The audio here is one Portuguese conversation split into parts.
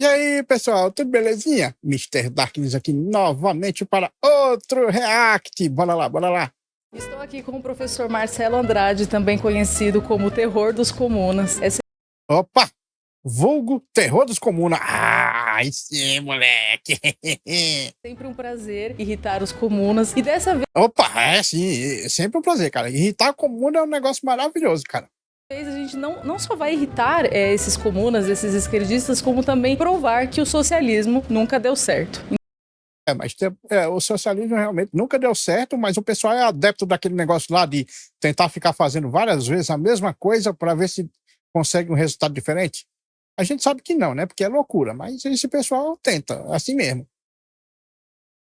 E aí, pessoal, tudo belezinha? Mister Darkness aqui novamente para outro React. Bora lá, bora lá. Estou aqui com o professor Marcelo Andrade, também conhecido como o Terror dos Comunas. Opa! Vulgo Terror dos Comunas. Ai, sim, moleque. Sempre um prazer irritar os comunas. E dessa Opa, é sim, é sempre um prazer, cara. Irritar a comuna é um negócio maravilhoso, cara. vez a gente não só vai irritar esses comunas, esses esquerdistas, como também provar que o socialismo nunca deu certo. Mas o socialismo realmente nunca deu certo, mas o pessoal é adepto daquele negócio lá de tentar ficar fazendo várias vezes a mesma coisa para ver se consegue um resultado diferente. A gente sabe que não, né? Porque é loucura, mas esse pessoal tenta, assim mesmo.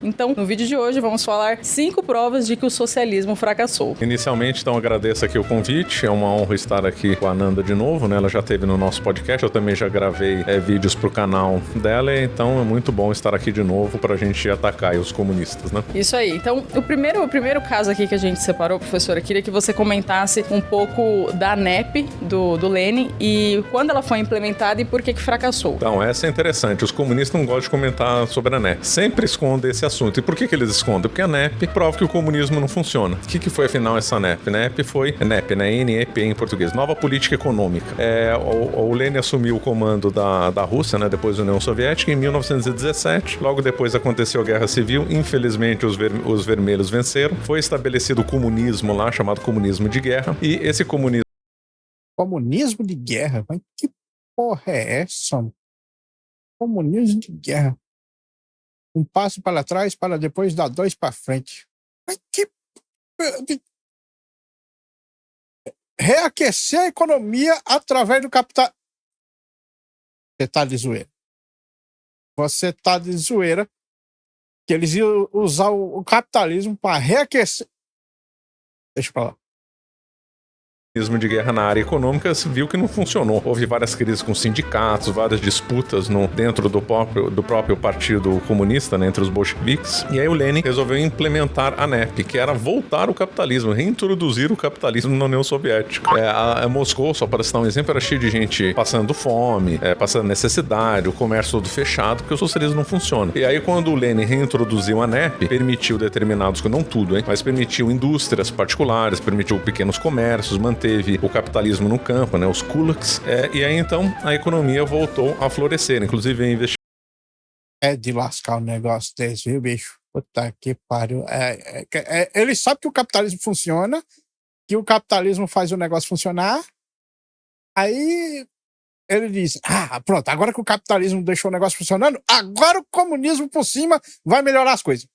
Então, no vídeo de hoje, vamos falar 5 provas de que o socialismo fracassou. Inicialmente, então, agradeço aqui o convite. É uma honra estar aqui com a Ananda de novo, né? Ela já esteve no nosso podcast. Eu também já gravei vídeos pro canal dela. Então, é muito bom estar aqui de novo pra gente atacar aí os comunistas, né? Isso aí. Então, o primeiro caso aqui que a gente separou, professora, queria que você comentasse um pouco da NEP, do Lenin, e quando ela foi implementada e por que fracassou. Então, essa é interessante. Os comunistas não gostam de comentar sobre a NEP. Sempre escondem esse assunto. E por que eles escondem? Porque a NEP prova que o comunismo não funciona. O que foi, afinal, essa NEP? NEP foi NEP, né? NEP em português. Nova Política Econômica. O Lenin assumiu o comando da Rússia, né? Depois da União Soviética, em 1917. Logo depois aconteceu a Guerra Civil. Infelizmente, os vermelhos venceram. Foi estabelecido o comunismo lá, chamado comunismo de guerra. E esse comunismo... Comunismo de guerra? Mas que porra é essa? Comunismo de guerra. Um passo para trás para depois dar 2 para frente. Mas que... Reaquecer a economia através do capital... Você tá de zoeira. Você tá de zoeira que eles iam usar o capitalismo para reaquecer... Deixa pra lá. De guerra na área econômica, se viu que não funcionou. Houve várias crises com sindicatos, várias disputas dentro do próprio partido comunista, né, entre os bolcheviques. E aí o Lenin resolveu implementar a NEP, que era voltar o capitalismo, reintroduzir o capitalismo na União Soviética. Moscou, só para citar um exemplo, era cheio de gente passando fome, passando necessidade, o comércio todo fechado, porque o socialismo não funciona. E aí quando o Lenin reintroduziu a NEP, permitiu determinados, não tudo, mas permitiu indústrias particulares, permitiu pequenos comércios, manteve o capitalismo no campo, né, os kulaks, e aí então a economia voltou a florescer, inclusive investir. É de lascar um negócio desse, viu, bicho? Puta que pariu. Ele sabe que o capitalismo funciona, que o capitalismo faz o negócio funcionar, aí ele diz, pronto, agora que o capitalismo deixou o negócio funcionando, agora o comunismo por cima vai melhorar as coisas.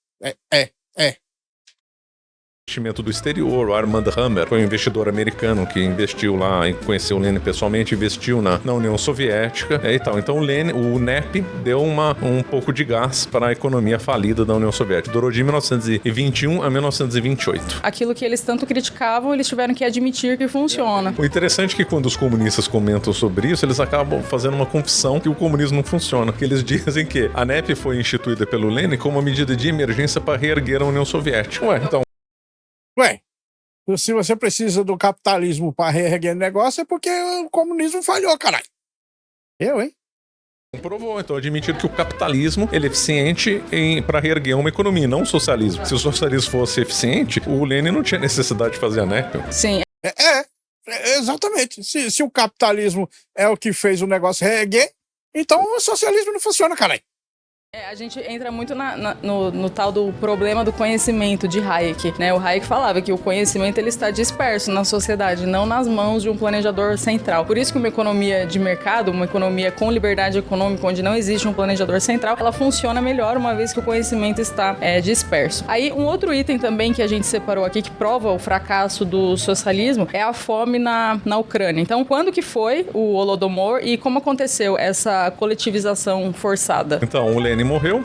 Investimento do exterior, o Armand Hammer foi um investidor americano que investiu lá e conheceu o Lenin pessoalmente, investiu na União Soviética e tal. Então o NEP deu um pouco de gás para a economia falida da União Soviética. Durou de 1921 a 1928. Aquilo que eles tanto criticavam, eles tiveram que admitir que funciona. O interessante é que quando os comunistas comentam sobre isso, eles acabam fazendo uma confissão que o comunismo não funciona. Que eles dizem que a NEP foi instituída pelo Lenin como uma medida de emergência para reerguer a União Soviética. Se você precisa do capitalismo para reerguer o negócio, é porque o comunismo falhou, caralho. Hein? Provou, então, admitir que o capitalismo ele é eficiente para reerguer uma economia, não o socialismo. Se o socialismo fosse eficiente, o Lenin não tinha necessidade de fazer a NEP. Sim. Exatamente. Se o capitalismo é o que fez o negócio reerguer, então o socialismo não funciona, caralho. A gente entra muito no tal do problema do conhecimento de Hayek, né? O Hayek falava que o conhecimento ele está disperso na sociedade, não nas mãos de um planejador central. Por isso que uma economia de mercado, uma economia com liberdade econômica, onde não existe um planejador central, ela funciona melhor uma vez que o conhecimento está disperso. Aí, um outro item também que a gente separou aqui, que prova o fracasso do socialismo, é a fome na Ucrânia. Então, quando que foi o Holodomor e como aconteceu essa coletivização forçada? Então, o Lenin Lenin morreu,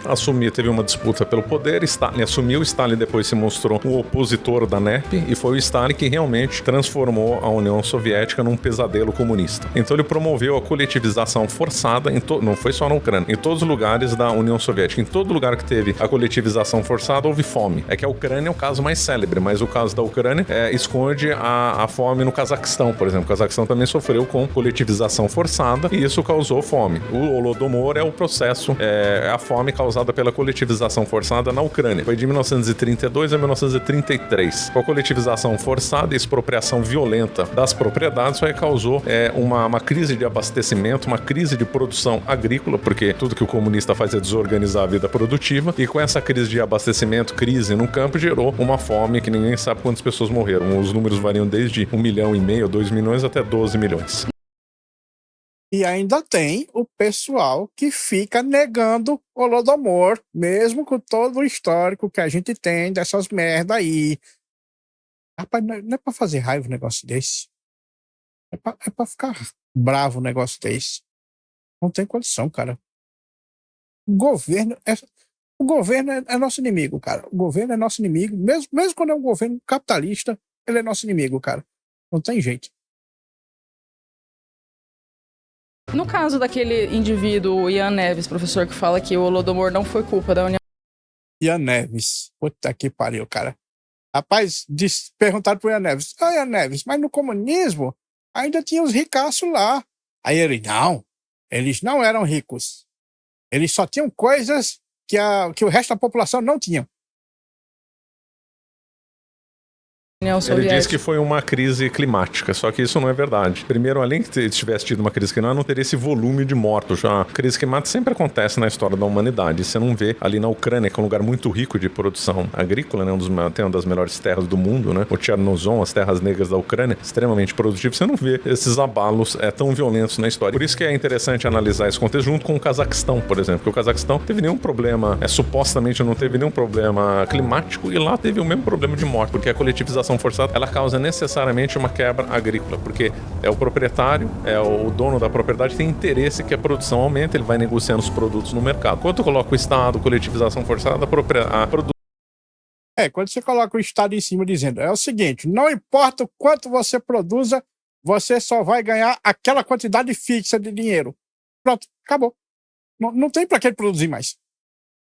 teve uma disputa pelo poder, Stalin assumiu, Stalin depois se mostrou um opositor da NEP e foi o Stalin que realmente transformou a União Soviética num pesadelo comunista. Então ele promoveu a coletivização forçada, não foi só na Ucrânia, em todos os lugares da União Soviética. Em todo lugar que teve a coletivização forçada, houve fome. É que a Ucrânia é o caso mais célebre, mas o caso da Ucrânia esconde a fome no Cazaquistão, por exemplo. O Cazaquistão também sofreu com coletivização forçada e isso causou fome. O Holodomor é o processo, a fome causada pela coletivização forçada na Ucrânia. Foi de 1932 a 1933. Com a coletivização forçada e expropriação violenta das propriedades, isso aí causou uma crise de abastecimento, uma crise de produção agrícola, porque tudo que o comunista faz é desorganizar a vida produtiva, e com essa crise de abastecimento, crise no campo, gerou uma fome que ninguém sabe quantas pessoas morreram. Os números variam desde 1,5 milhão, 2 milhões até 12 milhões. E ainda tem o pessoal que fica negando o Holodomor, mesmo com todo o histórico que a gente tem dessas merda aí. Rapaz, não é pra fazer raiva um negócio desse. É pra ficar bravo um negócio desse. Não tem condição, cara. O governo é nosso inimigo, cara. O governo é nosso inimigo. Mesmo quando é um governo capitalista, ele é nosso inimigo, cara. Não tem jeito. No caso daquele indivíduo, Ian Neves, professor, que fala que o Holodomor não foi culpa da União... Ian Neves. Puta que pariu, cara. Rapaz, perguntaram pro Ian Neves. Ian Neves, mas no comunismo ainda tinha os ricaços lá. Aí ele, não. Eles não eram ricos. Eles só tinham coisas que o resto da população não tinha. Ele disse que foi uma crise climática, só que isso não é verdade. Primeiro, além que ele tivesse tido uma crise climática, não teria esse volume de mortos. A crise climática sempre acontece na história da humanidade. Você não vê ali na Ucrânia, que é um lugar muito rico de produção agrícola, né? Tem uma das melhores terras do mundo, né? O Chernozem, as terras negras da Ucrânia, extremamente produtivo. Você não vê esses abalos tão violentos na história. Por isso que é interessante analisar esse contexto junto com o Cazaquistão, por exemplo. Porque o Cazaquistão teve nenhum problema, supostamente não teve nenhum problema climático, e lá teve o mesmo problema de morte, porque a coletivização forçada, ela causa necessariamente uma quebra agrícola, porque o proprietário, o dono da propriedade tem interesse que a produção aumente, ele vai negociando os produtos no mercado. Quando coloca o Estado, coletivização forçada, a produção... Quando você coloca o Estado em cima dizendo, é o seguinte, não importa o quanto você produza, você só vai ganhar aquela quantidade fixa de dinheiro. Pronto, acabou. Não tem para que produzir mais.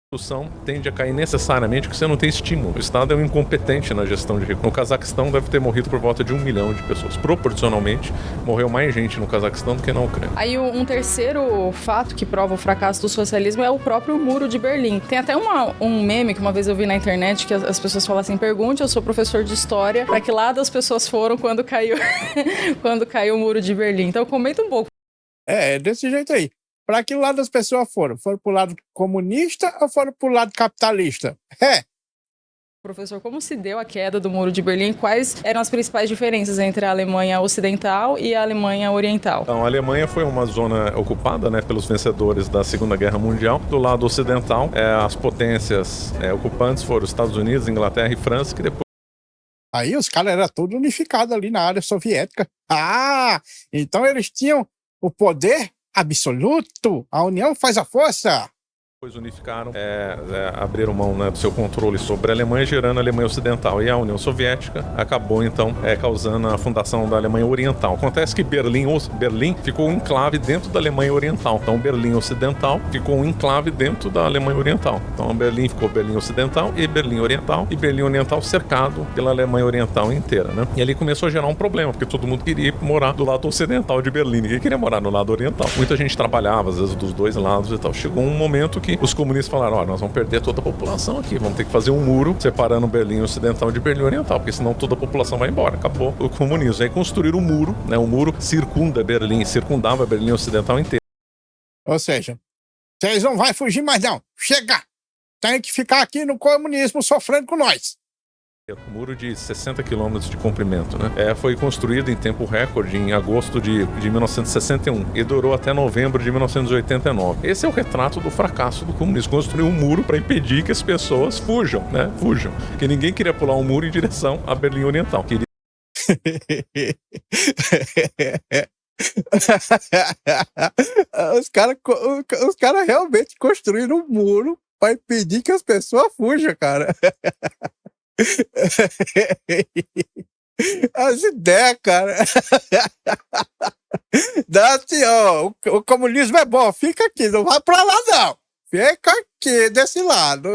A produção tende a cair necessariamente porque você não tem estímulo. O Estado é um incompetente na gestão de recursos. No Cazaquistão deve ter morrido por volta de 1 milhão de pessoas. Proporcionalmente, morreu mais gente no Cazaquistão do que na Ucrânia. Aí um terceiro fato que prova o fracasso do socialismo é o próprio Muro de Berlim. Tem até um meme que uma vez eu vi na internet que as pessoas falam assim, pergunte, eu sou professor de história, para que lado as pessoas foram quando caiu o Muro de Berlim. Então comenta um pouco. É desse jeito aí. Para que lado as pessoas foram? Foram pro lado comunista ou foram pro lado capitalista? Professor, como se deu a queda do Muro de Berlim? Quais eram as principais diferenças entre a Alemanha Ocidental e a Alemanha Oriental? Então, a Alemanha foi uma zona ocupada, né, pelos vencedores da Segunda Guerra Mundial. Do lado ocidental, as potências ocupantes foram os Estados Unidos, Inglaterra e França, que depois... Aí os caras eram todos unificados ali na área soviética. Então eles tinham o poder absoluto. A união faz a força. Depois unificaram, abriram mão, né, do seu controle sobre a Alemanha, gerando a Alemanha Ocidental. E a União Soviética acabou, então, causando a fundação da Alemanha Oriental. Acontece que Berlim ficou um enclave dentro da Alemanha Oriental. Então, Berlim Ocidental ficou um enclave dentro da Alemanha Oriental. Então, Berlim ficou Berlim Ocidental e Berlim Oriental. E Berlim Oriental cercado pela Alemanha Oriental inteira, né? E ali começou a gerar um problema, porque todo mundo queria morar do lado ocidental de Berlim. Ninguém queria morar no lado oriental. Muita gente trabalhava, às vezes, dos dois lados e tal. Chegou um momento que os comunistas falaram, nós vamos perder toda a população aqui, vamos ter que fazer um muro separando Berlim Ocidental de Berlim Oriental, porque senão toda a população vai embora, acabou o comunismo. Aí construíram um muro, né? O muro circundava Berlim Ocidental inteira. Ou seja, vocês não vão fugir mais não, chega! Tem que ficar aqui no comunismo sofrendo com nós. Um muro de 60 quilômetros de comprimento, né? Foi construído em tempo recorde em agosto de 1961 e durou até novembro de 1989. Esse é o retrato do fracasso do comunismo. Construiu um muro para impedir que as pessoas fujam, né? Fujam. Porque ninguém queria pular um muro em direção a Berlim Oriental. Os cara realmente construíram um muro para impedir que as pessoas fujam, cara. As ideias, cara. Dá assim, ó, o comunismo é bom, fica aqui, não vai pra lá, não. Fica aqui, desse lado.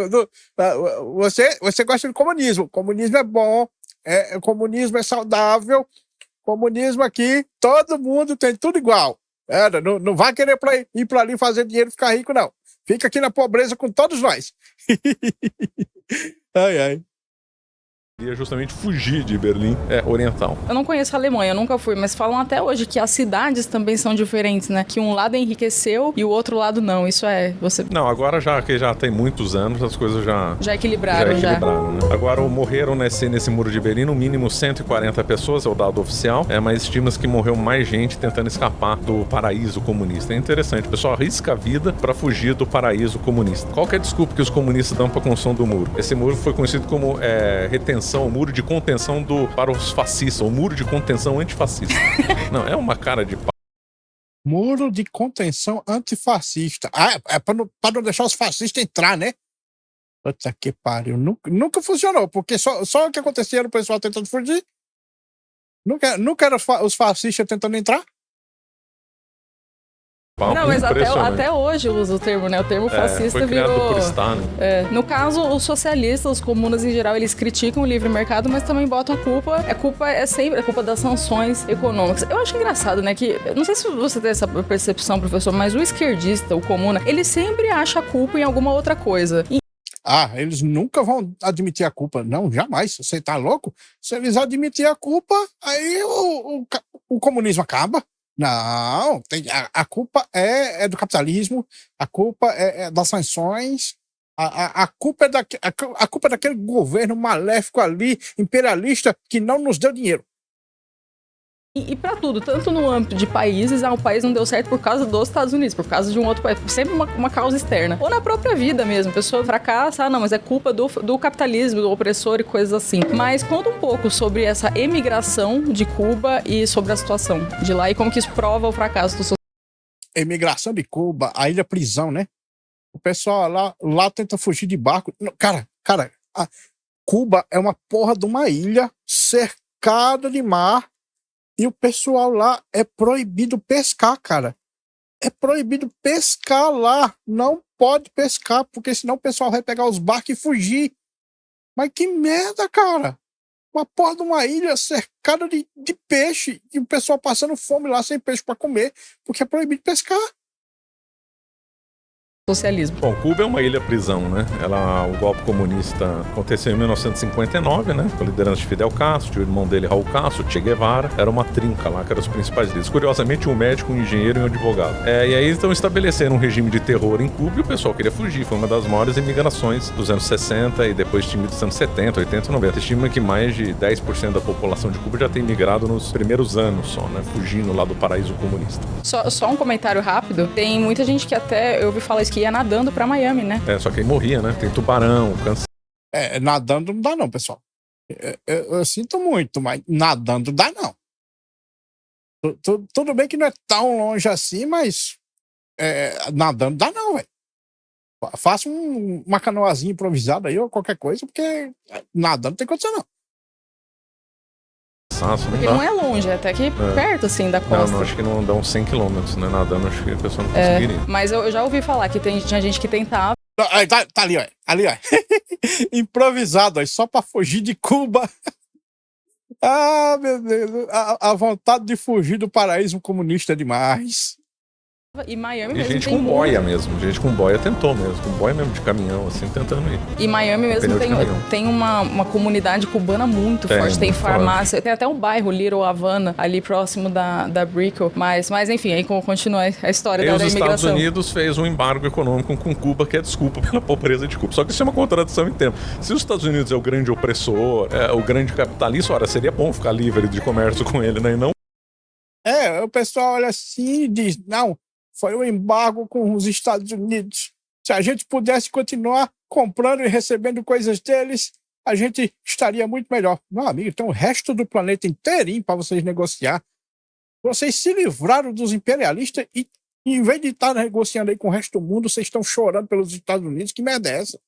Você gosta do comunismo. O comunismo é bom, o comunismo é saudável. Comunismo aqui, todo mundo tem tudo igual. Não vai querer ir pra ali fazer dinheiro e ficar rico, não. Fica aqui na pobreza com todos nós. Ai, ai. Ia justamente fugir de Berlim Oriental. Eu não conheço a Alemanha, eu nunca fui, mas falam até hoje que as cidades também são diferentes, né? Que um lado enriqueceu e o outro lado não. Isso você... Não, agora que já tem muitos anos, as coisas já equilibraram. Né? Agora morreram nesse muro de Berlim, no mínimo 140 pessoas, é o dado oficial, mas estima-se que morreu mais gente tentando escapar do paraíso comunista. É interessante, o pessoal arrisca a vida para fugir do paraíso comunista. Qual que é a desculpa que os comunistas dão para a construção do muro? Esse muro foi conhecido como retenção, o muro de contenção para os fascistas, o muro de contenção antifascista. Não, é uma cara de pau. Muro de contenção antifascista. É para não deixar os fascistas entrar, né? Puta que pariu. Nunca funcionou, porque só o que acontecia era o pessoal tentando fugir. Nunca era os fascistas tentando entrar. Não, mas até hoje usa o termo, né? O termo fascista foi criado virou... por Stalin. No caso, os socialistas, os comunas em geral, eles criticam o livre mercado, mas também botam a culpa. É sempre a culpa das sanções econômicas. Eu acho engraçado, né? Que, não sei se você tem essa percepção, professor, mas o esquerdista, o comuna, ele sempre acha a culpa em alguma outra coisa. Eles nunca vão admitir a culpa. Não, jamais. Você tá louco? Se eles admitirem a culpa, aí o comunismo acaba. Não, a culpa é do capitalismo, a culpa é das sanções, a culpa é daquele governo maléfico ali, imperialista, que não nos deu dinheiro. E pra tudo, tanto no âmbito de países, o país não deu certo por causa dos Estados Unidos, por causa de um outro país, sempre uma causa externa. Ou na própria vida mesmo, a pessoa fracassa, não, mas é culpa do capitalismo, do opressor e coisas assim. Mas conta um pouco sobre essa emigração de Cuba e sobre a situação de lá e como que isso prova o fracasso do socialismo. Emigração de Cuba, a ilha prisão, né? O pessoal lá tenta fugir de barco. Cara, Cuba é uma porra de uma ilha cercada de mar. E o pessoal lá é proibido pescar, cara. É proibido pescar lá. Não pode pescar, porque senão o pessoal vai pegar os barcos e fugir. Mas que merda, cara. Uma porra de uma ilha cercada de peixe e o pessoal passando fome lá sem peixe para comer, porque é proibido pescar. Socialismo. Bom, Cuba é uma ilha-prisão, né? O golpe comunista aconteceu em 1959, né? Com a liderança de Fidel Castro, o irmão dele, Raul Castro, Che Guevara. Era uma trinca lá, que eram os principais líderes. Curiosamente, um médico, um engenheiro e um advogado. E aí, então, estabeleceram um regime de terror em Cuba e o pessoal queria fugir. Foi uma das maiores imigrações dos anos 60 e depois dos anos 70, 80 e 90. Estima que mais de 10% da população de Cuba já tem migrado nos primeiros anos só, né? Fugindo lá do paraíso comunista. Só um comentário rápido. Tem muita gente que até, eu ouvi falar isso, que ia nadando pra Miami, né? Só que aí morria, né? Tem tubarão, câncer. Nadando não dá não, pessoal. Eu sinto muito, mas nadando dá não. Tudo bem que não é tão longe assim, mas nadando dá não, velho. Faça uma canoazinha improvisada aí ou qualquer coisa, porque nadando não tem condição não. Porque não é longe, é até que perto, assim, da costa. Não, acho que não dá uns 100 quilômetros, né? Nadando, acho que a pessoa não conseguiria. Mas eu já ouvi falar que tinha gente que tentava. Tá ali, ó. Ali, ó. Improvisado, ó, só pra fugir de Cuba. Meu Deus. A vontade de fugir do paraíso comunista é demais. E Miami e mesmo gente tem com boia mesmo. Gente com boia tentou mesmo. Com boia mesmo de caminhão, assim, tentando ir. E Miami mesmo tem uma comunidade cubana muito forte. Tem farmácia. Forte. Tem até um bairro, Little Havana, ali próximo da Brickell. Mas enfim, aí continua a história da imigração. Os Estados Unidos fez um embargo econômico com Cuba, que é desculpa pela pobreza de Cuba. Só que isso é uma contradição em termos. Se os Estados Unidos é o grande opressor, o grande capitalista, ora, seria bom ficar livre de comércio com ele, né? E não... o pessoal olha assim e diz, não, foi um embargo com os Estados Unidos. Se a gente pudesse continuar comprando e recebendo coisas deles, a gente estaria muito melhor. Meu amigo, tem o resto do planeta inteirinho para vocês negociar. Vocês se livraram dos imperialistas e, em vez de estar negociando aí com o resto do mundo, vocês estão chorando pelos Estados Unidos. Que merda é essa?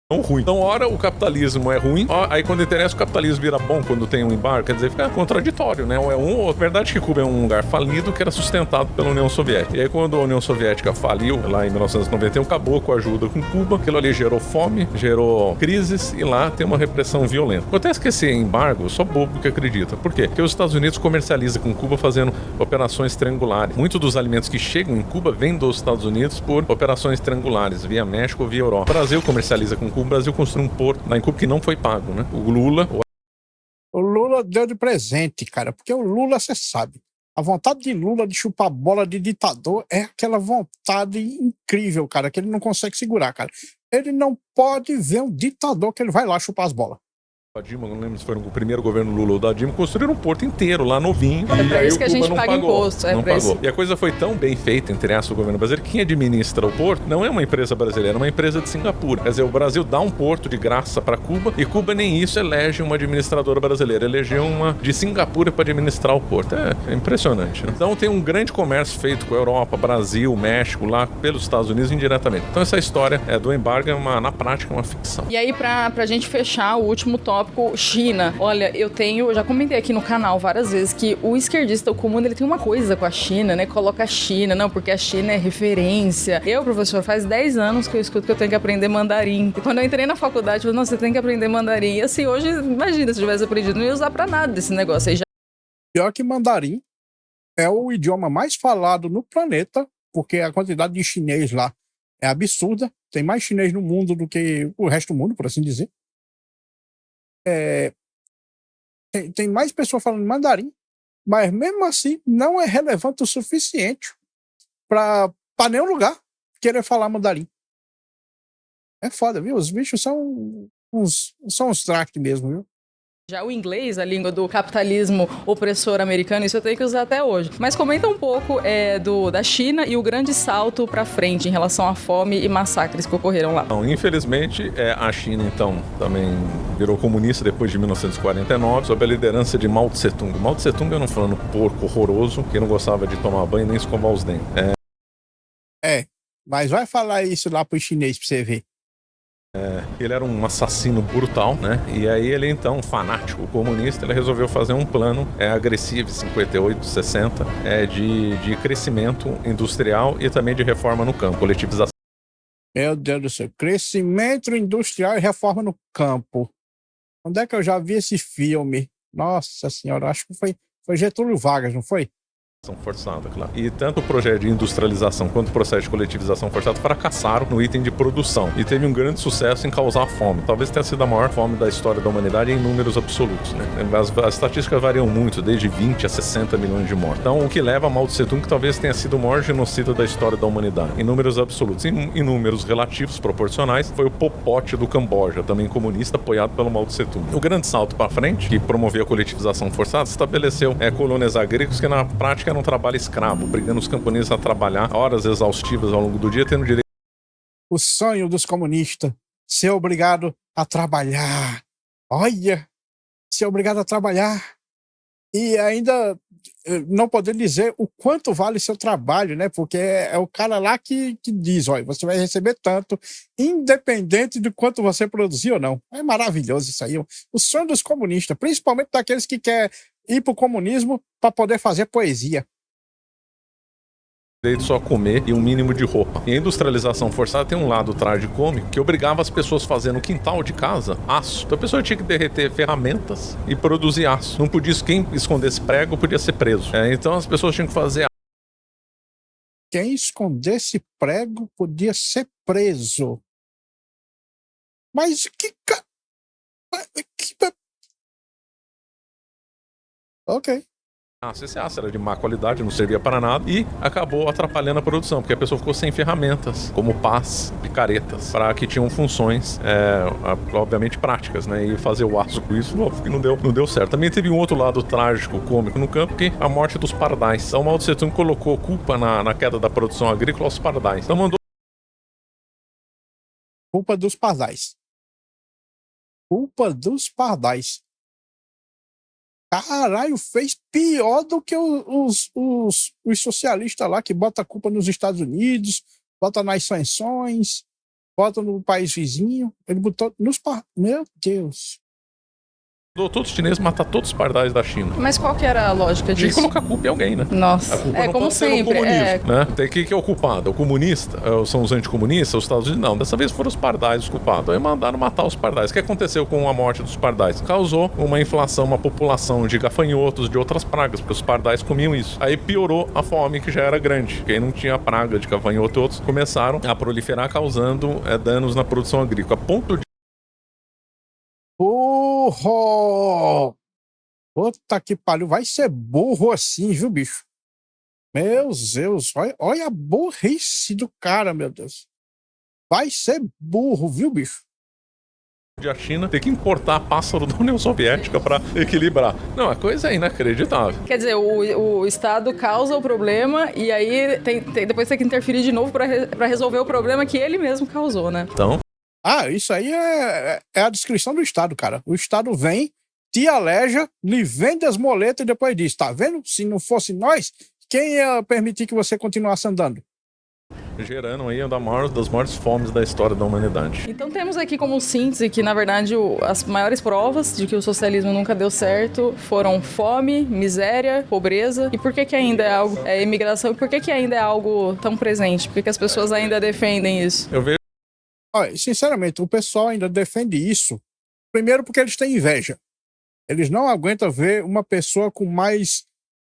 Ruim. Então, ora o capitalismo é ruim, aí quando interessa o capitalismo vira bom quando tem um embargo, quer dizer, fica contraditório, né? É verdade que Cuba é um lugar falido que era sustentado pela União Soviética. E aí quando a União Soviética faliu, lá em 1991, acabou com a ajuda com Cuba, aquilo ali gerou fome, gerou crises e lá tem uma repressão violenta. Acontece que esse embargo, só bobo que acredita. Por quê? Porque os Estados Unidos comercializam com Cuba fazendo operações triangulares. Muitos dos alimentos que chegam em Cuba vêm dos Estados Unidos por operações triangulares, via México ou via Europa. O Brasil comercializa com Cuba, o Brasil construiu um porto lá em Cuba que não foi pago, né? O Lula deu de presente, cara, porque o Lula, você sabe, a vontade de Lula de chupar bola de ditador é aquela vontade incrível, cara, que ele não consegue segurar, cara. Ele não pode ver um ditador que ele vai lá chupar as bolas. A Dilma, não lembro se foi no primeiro governo Lula ou da Dilma, construíram um porto inteiro lá novinho. É pra isso que a gente paga imposto. Não pagou. E a coisa foi tão bem feita, entre aspas, o governo brasileiro, quem administra o porto não é uma empresa brasileira, é uma empresa de Singapura. Quer dizer, o Brasil dá um porto de graça para Cuba e Cuba nem isso elege uma administradora brasileira, elegeu uma de Singapura para administrar o porto. É impressionante, né? Então tem um grande comércio feito com a Europa, Brasil, México, lá pelos Estados Unidos indiretamente. Então essa história do embargo é na prática uma ficção. E aí, pra gente fechar o último tópico, China. Olha, eu já comentei aqui no canal várias vezes que o esquerdista, o comum, ele tem uma coisa com a China, né? Coloca a China, não, porque a China é referência. Eu, professor, faz 10 anos que eu escuto que eu tenho que aprender mandarim. E quando eu entrei na faculdade, eu falei, não, você tem que aprender mandarim. E assim, hoje, imagina, se eu tivesse aprendido, não ia usar pra nada desse negócio aí. Pior que mandarim é o idioma mais falado no planeta, porque a quantidade de chinês lá é absurda. Tem mais chinês no mundo do que o resto do mundo, por assim dizer. Tem mais pessoas falando mandarim, mas mesmo assim não é relevante o suficiente para nenhum lugar querer falar mandarim. É foda, viu? Os bichos são uns traques mesmo, viu? Já o inglês, a língua do capitalismo opressor americano, isso eu tenho que usar até hoje. Mas comenta um pouco da China e o grande salto para frente em relação à fome e massacres que ocorreram lá. Não, infelizmente, a China, então, também virou comunista depois de 1949, sob a liderança de Mao Tse-tung. Mao Tse-tung era um falando porco horroroso, que não gostava de tomar banho nem escovar os dentes. Mas vai falar isso lá pro chinês pra você ver. Ele era um assassino brutal, né? E aí ele, então, fanático comunista, ele resolveu fazer um plano agressivo, 58, 60, de crescimento industrial e também de reforma no campo, coletivização. Meu Deus do céu, crescimento industrial e reforma no campo. Onde é que eu já vi esse filme? Nossa senhora, acho que foi Getúlio Vargas, não foi? Forçada, claro. E tanto o projeto de industrialização quanto o processo de coletivização forçada fracassaram no item de produção e teve um grande sucesso em causar fome. Talvez tenha sido a maior fome da história da humanidade em números absolutos, né? As estatísticas variam muito, desde 20 a 60 milhões de mortos. Então, o que leva a Mao Tse-tung que talvez tenha sido o maior genocida da história da humanidade, em números absolutos. Em números relativos, proporcionais, foi o Pol Pot do Camboja, também comunista, apoiado pelo Mao Tse-tung. O grande salto para frente, que promoveu a coletivização forçada, estabeleceu colônias agrícolas que na prática era um trabalho escravo, obrigando os camponeses a trabalhar horas exaustivas ao longo do dia, tendo direito. O sonho dos comunistas, ser obrigado a trabalhar. Olha, ser obrigado a trabalhar. E ainda não poder dizer o quanto vale seu trabalho, né? Porque é o cara lá que diz, olha, você vai receber tanto, independente de quanto você produzir ou não. É maravilhoso isso aí. O sonho dos comunistas, principalmente daqueles que querem ir para o comunismo para poder fazer poesia. Só a comer e um mínimo de roupa. E a industrialização forçada tem um lado tragicômico que obrigava as pessoas a fazer no quintal de casa aço. Então a pessoa tinha que derreter ferramentas e produzir aço. Não podia, quem escondesse prego podia ser preso. Então as pessoas tinham que fazer. Quem escondesse prego podia ser preso. Mas Ok. Esse aço era de má qualidade, não servia para nada e acabou atrapalhando a produção, porque a pessoa ficou sem ferramentas, como pás, picaretas, para que tinham funções, obviamente, práticas, né? E fazer o aço com isso, óbvio que não deu certo. Também teve um outro lado trágico, cômico no campo, que é a morte dos pardais. Então, Mao Tse-tung colocou culpa na queda da produção agrícola aos pardais. Então, mandou culpa dos pardais. Culpa dos pardais. Caralho, fez pior do que os socialistas lá que botam a culpa nos Estados Unidos, bota nas sanções, bota no país vizinho. Ele botou nos... Meu Deus. Todos os chineses matar todos os pardais da China. Mas qual que era a lógica Tinha que disso? colocar a culpa em alguém, né? Nossa, A culpa é não como pode ser no sempre. comunismo, né? Tem que é o culpado? O comunista? São os anticomunistas? Os Estados Unidos? Não, dessa vez foram os pardais os culpados. Aí mandaram matar os pardais. O que aconteceu com a morte dos pardais? Causou uma inflação, uma população de gafanhotos, de outras pragas, porque os pardais comiam isso. Aí piorou a fome, que já era grande. Porque aí não tinha praga de gafanhoto, outros começaram a proliferar, causando danos na produção agrícola. A ponto de... Burro! Puta que pariu, vai ser burro assim, viu, bicho? Meu Deus, olha a burrice do cara, meu Deus. Vai ser burro, viu, bicho? A China ter que importar pássaro da União Soviética para equilibrar. Não, a coisa é inacreditável. Quer dizer, o Estado causa o problema e aí depois tem que interferir de novo para resolver o problema que ele mesmo causou, né? Então... isso aí é a descrição do Estado, cara. O Estado vem, te aleja, lhe vende as moletas e depois diz, tá vendo? Se não fosse nós, quem ia permitir que você continuasse andando? Gerando aí uma das maiores fomes da história da humanidade. Então temos aqui como síntese que, na verdade, as maiores provas de que o socialismo nunca deu certo foram fome, miséria, pobreza. E por que ainda é algo... imigração. E por que ainda é algo tão presente? Por que as pessoas ainda defendem isso? Eu vejo... Olha, sinceramente, o pessoal ainda defende isso. Primeiro porque eles têm inveja. Eles não aguentam ver uma pessoa com mais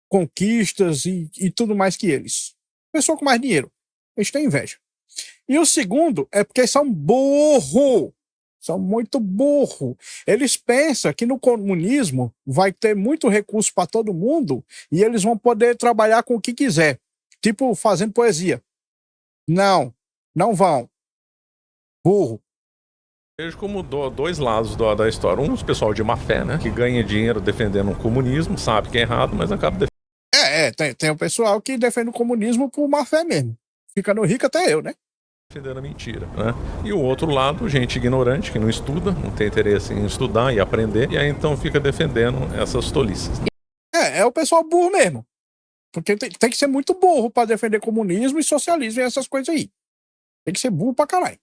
conquistas e tudo mais que eles. Pessoa com mais dinheiro. Eles têm inveja. E o segundo é porque são burros. São muito burros. Eles pensam que no comunismo vai ter muito recurso para todo mundo e eles vão poder trabalhar com o que quiser. Tipo, fazendo poesia. Não vão. Burro. Vejo como dois lados da história. Um, os pessoal de má fé, né? Que ganha dinheiro defendendo o comunismo, sabe que é errado, mas acaba defendendo. Tem o pessoal que defende o comunismo por má fé mesmo. Ficando rico até eu, né? Defendendo a mentira, né? E o outro lado, gente ignorante, que não estuda, não tem interesse em estudar e aprender, e aí então fica defendendo essas tolices. É o pessoal burro mesmo. Porque tem que ser muito burro para defender comunismo e socialismo e essas coisas aí. Tem que ser burro pra caralho.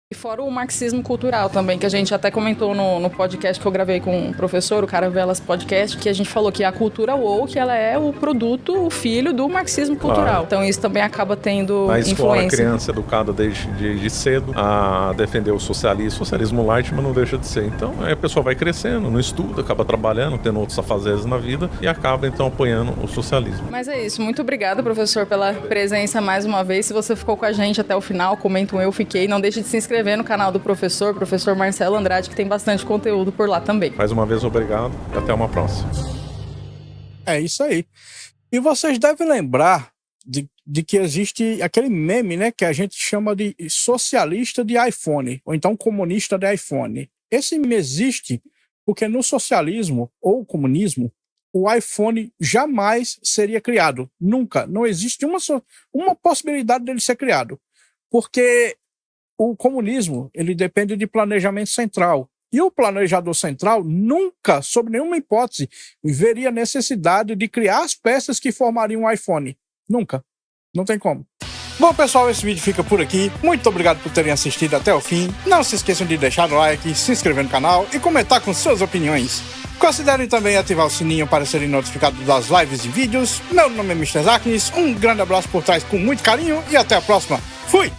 E fora o marxismo cultural também, que a gente até comentou no podcast que eu gravei com o professor, o Caravelas Podcast, que a gente falou que a cultura woke, ela é o produto, o filho do marxismo cultural. Claro. Então isso também acaba tendo na escola, influência. A criança é educada desde cedo a defender o socialismo light, mas não deixa de ser. Então aí a pessoa vai crescendo, não estuda, acaba trabalhando, tendo outros afazeres na vida e acaba então apoiando o socialismo. Mas é isso, muito obrigada, professor, pela presença mais uma vez. Se você ficou com a gente até o final, comenta um eu fiquei, não deixe de se inscrever no canal do professor Marcelo Andrade, que tem bastante conteúdo por lá também. Mais uma vez, obrigado e até uma próxima. É isso aí. E vocês devem lembrar de que existe aquele meme, né, que a gente chama de socialista de iPhone, ou então comunista de iPhone. Esse meme existe porque no socialismo ou comunismo, o iPhone jamais seria criado. Nunca. Não existe uma possibilidade dele ser criado. Porque o comunismo, ele depende de planejamento central. E o planejador central nunca, sob nenhuma hipótese, veria necessidade de criar as peças que formariam um iPhone. Nunca. Não tem como. Bom, pessoal, esse vídeo fica por aqui. Muito obrigado por terem assistido até o fim. Não se esqueçam de deixar o like, se inscrever no canal e comentar com suas opiniões. Considerem também ativar o sininho para serem notificados das lives e vídeos. Meu nome é Mr. Zaknis. Um grande abraço por trás com muito carinho e até a próxima. Fui!